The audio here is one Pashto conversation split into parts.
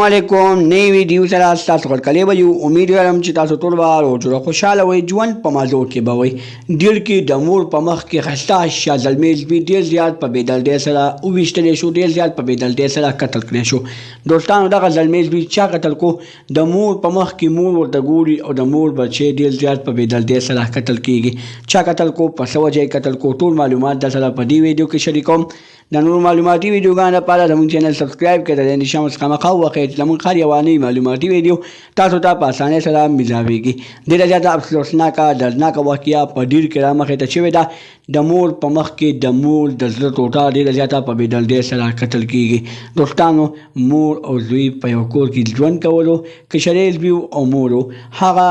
علیکم نئی ویډیو سره تاسو ورکړلې به یو امید لرم چې تاسو ټول به روزه خوشاله وئ ژوند په مازو کې به وئ ډېر کې د مور په مخ کې خسته شاه زلمي زلمي ډېر زیات په بېدردۍ سره وویشتلی شو ډېر زیات په بېدردۍ سره قتل کړی شو دوستانو دغه زلمي زلمي چا قتل کو د مور په مخ کې مور ورته ګوري او د مور بچی ډېر زیات په بېدردۍ سره قتل کیږي چا قتل کو په څه وجه یې قتل کو ټول معلومات در سره په دې ویډیو کې شریکوم د نور معلوماتي ویډیوګانو لپاره زموږ چینل سبسکرایب کړئ د نشان څخه مخه وخی چې زموږ هر یوه معلوماتي ویډیو تاسو ته په اسانۍ سره ملاویږي ډېره زیاته افسوسناکه دردناکه واقعه په ډیر کې رامخې ته شوې ده د مور په مخ کې د مور د زړه ټوټه ډېره زیاته په بېدردۍ سره قتل کیږي دوستانو مور او زوی په یو کور کې ژوند کولو کشرې زوی او مور هغه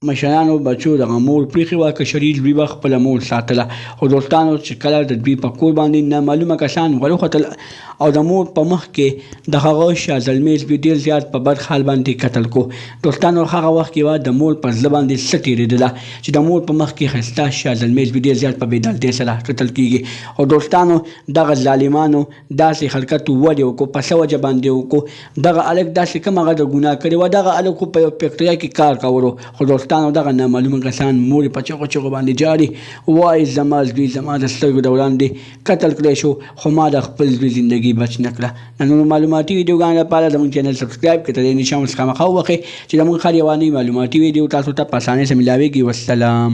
مشرانو بچو دغه مور پریښې وه کشري زوی به خپله مور ساتله خو دوستانو چې کله د دوی په کور باندې نامعلومه کسان وروختل او د مور په مخ کې د هغه شاه زلمي زوی ډېر زیات په بد حال باندې قتل کو دوستانو هغه وخت کې به د مور په زړه باندې څه تېرېدله چې د مور په مخ کې ښایسته شاه زلمي زوی ډېر زیات په بېدردۍ سره قتل کیږي او دوستانو دغه ظالمانو داسې حرکت ولې وکړو په څه وجه باندې وکړو دغه هلک داسې کوم هغه د ګناه کړې وه دغه هلک خو په یو فیکټرۍ کې کار کولو خو دوستانو دغه نامعلومه کسان مور په چغو چغو باندې جاري وایي زما زوی زما د سترګو د وړاندې قتل کړی شو خو ما د خپل زوی زندګي بچ نه کړه د نورو معلوماتي ویډیوګانو لپاره زموږ چینل سبسکرایب کړئ د نشان څخه مخه وخی چې زموږ هر یوه معلوماتي ویډیو تاسو ته په اسانۍ سره ملاویږي والسلام